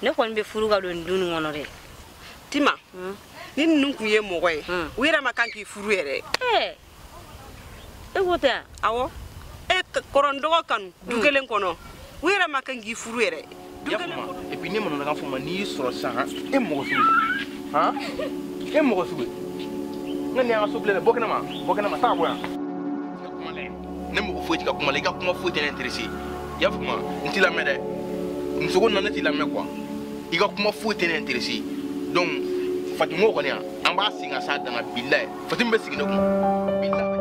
ne ko be furu ga don dunu ngono re tima ni nunku ye mogo ye wira makanki furu yere e wota awo korondogo kan dugelen kono wira makanki furu yere dugelen kono et puis ne mon na fuma ni soro sa e mogo su ha e mogo su ngani anga so blele bokena ma ta boya kuma le ne mo fo tika kuma le ga kuma fo tene intéressé ya fuma nti la mede nsogo na nti la me quoi il ga kuma fo tene intéressé donc Fatimo ko ne an ba singa sa dana billahi Fatim be sigine ko billahi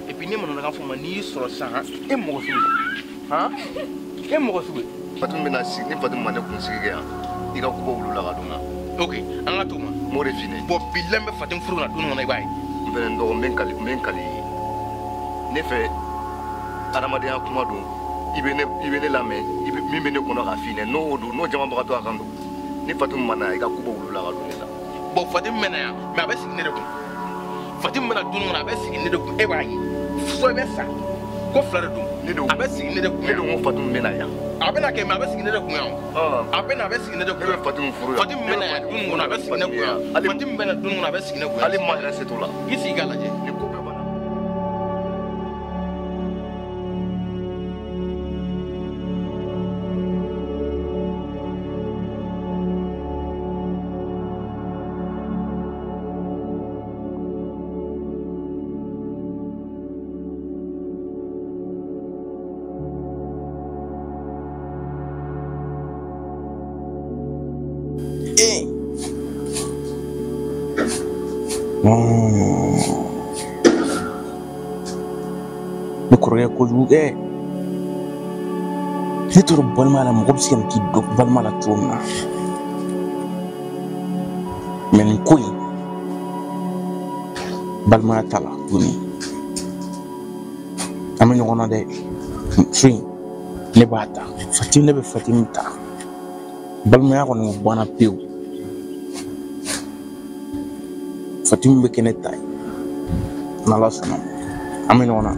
et puis ne mon na fuma ni soro sa e mo su ha e mo su Fatim bena si ni Fatim mane kun sigi ya I ka kubo wulu la ka duna okay an ga tuma mo re fine bo billahi be Fatim furu na dunu na ibai mbere ndo men kali ne fe adamadenya kuma do ibe ne lame ibe mi be ne kono ka fine no do no jama ba to akando ni Fatim mana I ka kubo wulu la ka duna bo Fatim mena ya me abesi ne de ko Fatim mena dunu na abesi ne de ko e ba yi so be sa ko flare dum ne do abesi ne de ko ne do mo Fatim mena ya abena ke me abesi ne de ko ya abena abesi ne de ko Fatim furu ya Fatim mena ya dunu na abesi ne ko ya Fatim mena dunu na abesi ne ko ya ali ma rese to la isi galaje ni ko be bana ne koroye ko juge ne to balma la mo ko bisim ki do balma la tuma men koy balma tala duni amani wona de free ne bata Fatim ne be Fatim ta balma ya ko no bona piu Fatim be keneta na la sana amani wona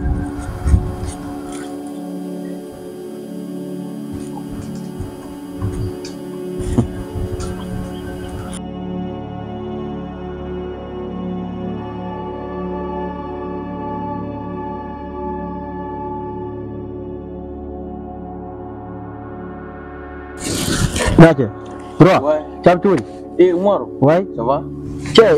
D'accord. Bro, ouais. Chaptoui. Eh, Omar. Ouais. Ça va? Tiens,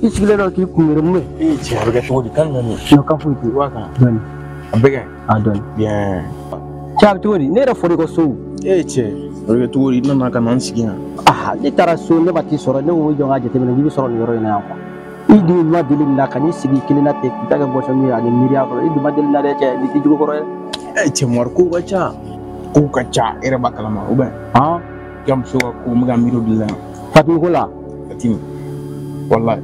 il se lève qui couvre moi. Eh, tiens, regarde toi, quand même. Je quand faut tu vois quand. Donne. Abega. Ah donne. Bien. Chaptoui, ne ra fori ko so. Eh, tiens. Regarde toi, il n'en a qu'un an si bien. Ah, ne tara so ne bati soro ne wo jonga jete ne bi soro yoro ina ko. I du ma dili na kan sigi kilina te daga bo shami ani miriya ko i du ma dili na de che ni tijugo ko. Eh, tiens, Marco gacha. Ko gacha era bakalama uben. Ah, jam so ko mga miro dilla. Fatim ko la. Fatim. Wallahi.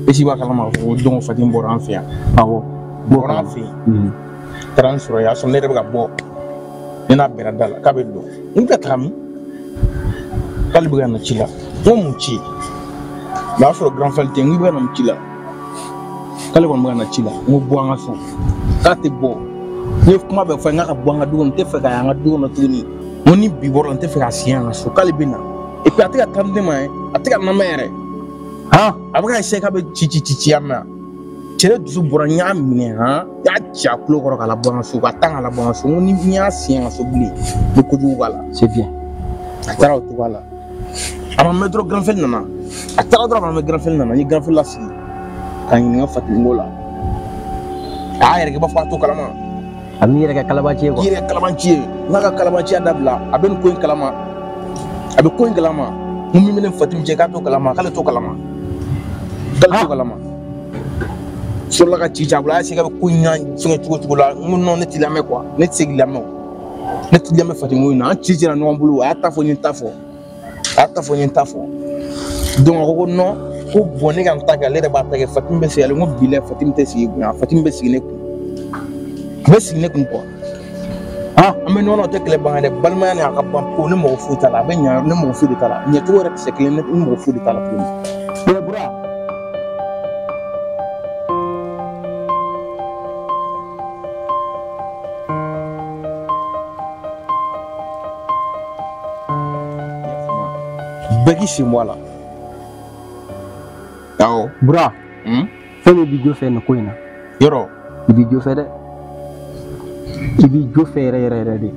Esi bakalama ko don Fatim boran fiya. Awo. Boran fi. Transfer ya so ne de ga bo. Ina bera dala ka be do. Nka kam. Kali buga na chila. Mo mu chi. La so grand falte ngi buga na chila. Kali ko buga na chila. Mo bo nga so. Ka te bo. Ni kuma be fa nga ka bo nga du te fa ga nga du no tuni. Moni bi boran te fa ga sian so kali bina. Et puis atika tande mai, atika na mere. Ha, abaga se ka be chi ama. Chere du boran nya mine ha. Ya cha klo ko kala bo nga so ka tanga la bo nga so ni nya sian so bli. Be ko ju wala. C'est bien. Atara tu wala. Ama metro grand fel nana. a taara dɔrɔn an bɛ grand-frère nana n ye grand-frère lasigi ka ɲininka Fatimu ko la a y'a yɛrɛ kɛ i b'a fɔ a to kalama a b'i yɛrɛ kɛ kalabanci ye k'i yɛrɛ kɛ kalabanci ye n'a ka kalabanciya dabila a bɛ nin ko in kalama a bɛ ko in kalama mun min bɛ ne Fatimu cɛ k'a to kalama k'ale to kalama k'ale to kalama sɔrɔla ka ci a bolo a y'a se ka bɛ ko in fɛngɛ cogo la n ko non ne t'i lamɛn quoi ne tɛ se k'i lamɛn o ne t'i lamɛn Fatimu in na an ci cira ɲɔgɔn bolo a y'a ta fɔ n ye n ta fɔ a y'a ta fɔ n ye n ta fɔ donc a ko ko non ko bon ne ka n ta kɛ ale yɛrɛ b'a ta kɛ Fatimu bɛ sigi ale ko bilaye Fatimu tɛ sigi kun Fatimu bɛ sigi ne kun bɛ sigi ne kun quoi an bɛ ɲɔgɔn na o tɛ kɛlɛ ban dɛ balimaya ni a ka ban ko ne mɔgɔ foyi t'a la a bɛ ɲa ne mɔgɔ foyi de t'a la ɲɛcogo yɛrɛ kisɛ kelen ne mɔgɔ foyi de t'a la tuguni. Bura bɛɛ k'i sen bɔ a la awɔ Bura fɛn min b'i jo fɛ nin ko in na yɔrɔ i b'i jo fɛ dɛ i b'i jo fɛ yɛrɛ de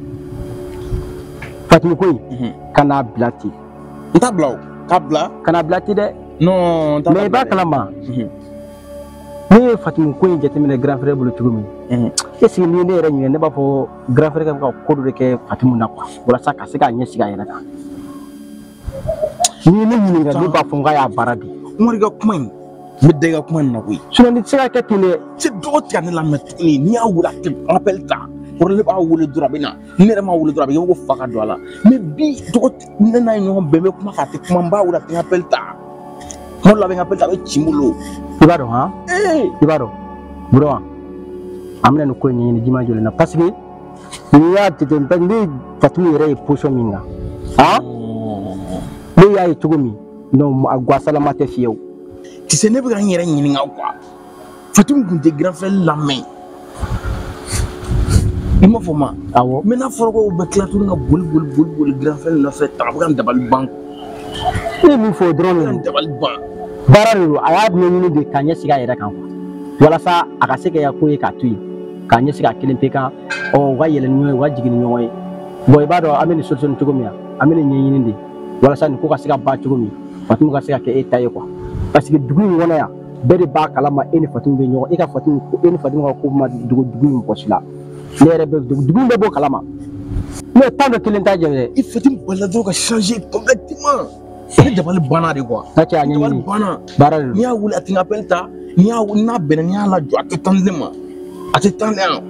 Fatimu ko in kana bila ten n t'a bila o k'a bila kana bila ten dɛ non n t'a mais i b'a kalama ne ye Fatimu ko in jateminɛ grand frère bolo cogo min est ce que ni ne yɛrɛ ɲinɛ ne b'a fɔ grand frère ka ko dɔ de kɛ Fatimu na quoi walasa ka se k'a ɲɛsigi a yɛrɛ kan ni ne ɲininka ne b'a fɔ n k'a y'a baara di Umar ka kuma in n bɛ da i ka kuma in na koyi sinon ni tɛ se ka kɛ ten dɛ se dɔgɔ tigɛ ne lamɛn tuguni n'i y'a wele a tɛ appel ta kɔrɔ ne b'a wele dɔrɔn a bɛ na ne yɛrɛ m'a wele dɔrɔn a bɛ kɛ ko fa ka don a la mais bi dɔgɔ ne n'a ye ɲɔgɔn bɛn n bɛ kuma fɛ a tɛ kuma n b'a wele a tɛ appel ta kuma dɔ la a bɛ n appel ta a bɛ ci n bolo i b'a dɔn han i b'a dɔn Burama an bɛna nin ko in ɲɛɲini jima joli na parce que n'i y'a jateminɛ ne Fatimu yɛrɛ ye position min na ne y'a ye cogo min non a guasalama tɛ fiyewu tu sais ne bɛ ka n yɛrɛ ɲininka quoi Fatimu tun tɛ grand frère lamɛn i m'a fɔ ma awɔ mais n'a fɔra ko u bɛ tila tuguni ka boli grand frère nɔfɛ ta a bɛ ka n dabali ban ne ye min fɔ dɔrɔn a bɛ ka n dabali ban baara de don a y'a ɲɛɲini de k'a ɲɛsigi a yɛrɛ kan quoi walasa a ka se ka ko ye k'a to yen k'a ɲɛsigi a kelen pe kan u ka yɛlɛ ni ɲɔgɔn ye u ka jigin ni ɲɔgɔn ye bon i b'a dɔn an bɛ nin solution cogo min an bɛ nin ɲɛɲini de walasa nin ko ka se ka ban cogo min Fatimu ka se ka kɛ e ta ye quoi parce que dugu in kɔnɔ yan bɛɛ de b'a kalama e ni Fatimu bɛ ɲɔgɔn e ni Fatimu ka ko ma dugu in mɔgɔ la ne yɛrɛ bɛ dugu in bɛɛ b'o kalama ne temps dɔ kelen t'a jɛ dɛ i Fatimu balila dɔrɔn ka changer complètement ne dabali banna de quoi n'a cɛ a ɲɛɲini dabali banna baara de don n'i y'a wele a tɛ n appel ta n'a bɛnna n'i y'a lajɔ a tɛ tan ne ma a tɛ tan ne yan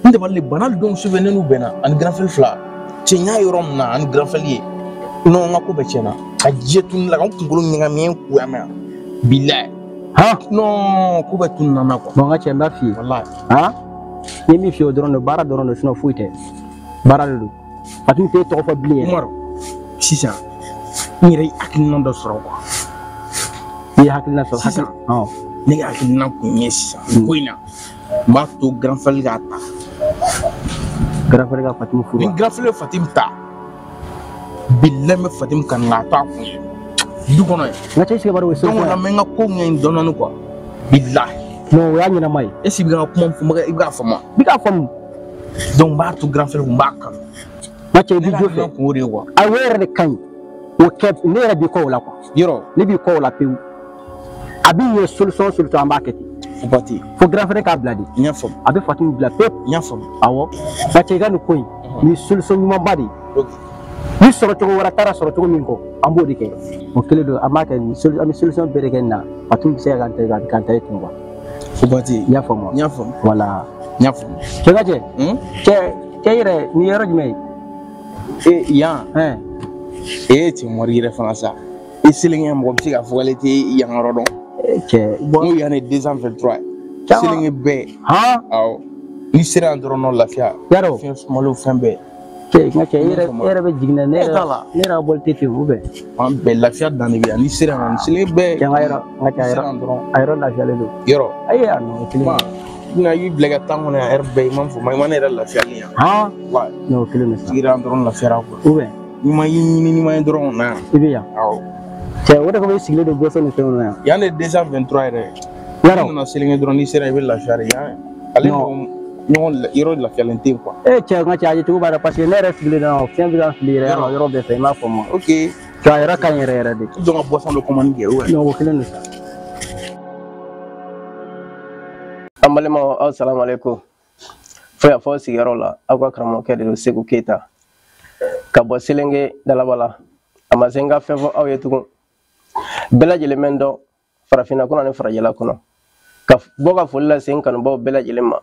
n dabali de banna hali don su fɛ ne n'u bɛnna ani grand frère fila cɛ n y'a yɔrɔ min na ani grand frère ye non n ka ko bɛɛ tiɲɛna ka diɲɛ tunu la ka n kunkolo ɲagami n kuya mɛn bilaye non ko bɛɛ tunu nana quoi bon n ka cɛ n b'a f'i ye walayi n ye min f'i ye o dɔrɔn de baara dɔrɔn de sinon foyi tɛ baara de don Fatimu tɛ tɔgɔ fɔ bilen yɛrɛ Umaru sisan n yɛrɛ ye hakilina dɔ sɔrɔ quoi i ye hakilina sɔrɔ sisan ne ka hakilina kun ye sisan ko in na n b'a to grand frère k'a ta grand frère ka Fatimu furu ni grand frère Fatimu ta bilaye n bɛ Fatimu kan k'a to a kun ye du kɔnɔ ye n ka cɛ sigi bari o ye donc la n bɛ n ka ko ɲɛɲini dɔɔni quoi bilaye non o y'a ɲɛnama ye est ce que i bɛ ka kuma fɔ i bɛ k'a faamu bi k'a faamu donc n b'a to grand frère kun n b'a kanu n ka cɛ i b'i jo fɛ kun o de ye quoi a o yɛrɛ de ka ɲi o kɛ ne yɛrɛ b'i kɔ o la quoi yɔrɔ ne b'i kɔ o la pewu a b'i ɲɛ solution an b'a kɛ ten o ba ten fo grand frère k'a bila de n y'a faamu a bɛ Fatimu bila pewu n y'a faamu awɔ n ka cɛ i ka nin ko in nin solution ɲumanba de ye ni sɔrɔ cogo wɛrɛ taara sɔrɔ cogo min kɔ an b'o de kɛ o kelen don an b'a kɛ an bɛ solution bɛɛ de kɛ nin na Fatimu bɛ se ka k'an ta ye ten quoi o ba ten i y'a faamu n y'a faamu voilà n y'a faamu cɛ ka cɛ yɛrɛ nin ye yɔrɔ jumɛn ye yan e tɛ mɔri yɛrɛ fana sa i selenkɛ mɔgɔ bɛ se k'a fɔ k'ale tɛ yan yɔrɔ dɔn cɛ n ko yan ye 223 ye selenkɛ bɛɛ awɔ n'i sera yan dɔrɔn nɔ lafiya yarɔ fɛn sumalenw fɛn bɛɛ cɛ nka cɛ e yɛrɛ bɛ jigin na ne yɛrɛ ka bɔli tɛ ten ou bien an bɛɛ lafiya dan de bɛ yan n'i sera yan selenkɛ bɛɛ cɛ n ka cɛ a yɔrɔ lafiyalen don yɔrɔ ayi a nɔ kelen n'a y'i bila ka tan kɔnɔ yan heure bɛɛ i ma fɔ ma i ma ne yɛrɛ lafiyalen yan wa n'o kelen de sa sigira yan dɔrɔn lafiyara quoi ou bien n'i ma y'i ɲini n'i ma ye dɔrɔn na yan i bɛ yan awɔ cɛ o de kama i sigilen don boso ni fɛnw na yan yan de 223 yɛrɛ yarɔ nana selenkɛ dɔrɔn n'i sera i bɛ lafiya de yan ale ɲɔgɔn yɔrɔ lafiyalen tɛ quoi cɛ n ka cɛ a ye cogo b'a la parce que ne yɛrɛ sigilen don fiɲɛ bɛ ka fili yɛrɛ yɔrɔ bɛɛ fɛ i m'a fɔ ma ok to ayra kan yere de donc a boisson de commande ge ouais no ko kelen sa Amalema assalamu alaikum foya fo sigaro la akwa karamo ke de Segu Keita ka bo silenge dalabala amazenga fefo aw yetugo bela jelemendo farafina kono ne farajela kono ka boga fulla sen kan bo bela jelema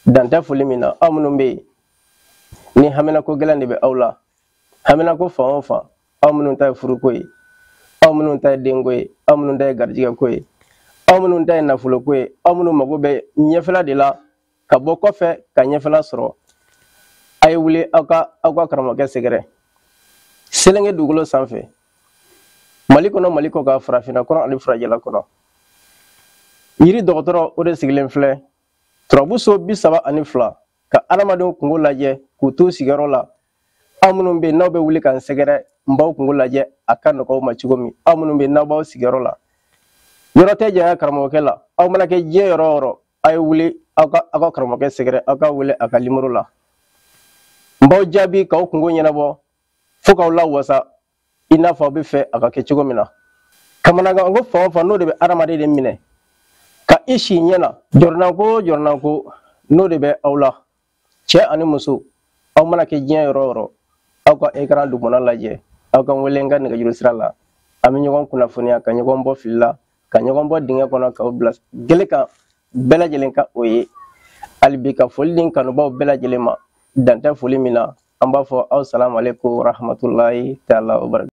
danta fulimina amunu be ni hamena ko gelande be awla hamena ko fa amunu tay furukoy amunu tay dengoy amunu tay garjiga koy amunu tay nafulo koy amunu mago be nyefela de la ka bo ko fe ka nyefela soro ay wuli aka karamo ke segere selenge dugulo sanfe maliko ka farafina kono ali farajela kono yiri dogotoro o de sigilen filɛ turabuso 32 ka adamadenw kungo lajɛ k'u to sigiyɔrɔ la aw minnu bɛ n'aw bɛ wuli k'an sɛgɛrɛ n b'aw kungo lajɛ a ka nɔgɔ aw ma cogo min aw minnu bɛ n'aw b'aw sigiyɔrɔ la yɔrɔ tɛ janya karamɔgɔkɛ la aw mana kɛ diɲɛ yɔrɔ o yɔrɔ a ye wuli aw ka karamɔgɔkɛ sɛgɛrɛ aw ka wele a ka nimero la n b'aw jaabi k'aw kungo ɲɛnabɔ fo k'aw lawasa i n'a fɔ aw bɛ fɛ a ka kɛ cogo min na kamanagan ko fan o fan n'o de bɛ adamaden de minɛ ka i si ɲɛna jɔrɔnako n'o de bɛ aw la cɛ ani muso aw mana kɛ diɲɛ yɔrɔ o yɔrɔ aw ka écran dugumana lajɛ aw ka wele n ka nɛgɛjuru sira la an bɛ ɲɔgɔn kunnafoniya ka ɲɔgɔn bɔ fili la ka ɲɔgɔn bɔ dingɛ kɔnɔ k'aw bila gele kan bɛɛ lajɛlen ka o ye hali bi ka foli di kanubaw bɛɛ lajɛlen ma dan tɛ foli min na an b'a fɔ aw salamu aleykum rahmatulahi taala wa barakatuh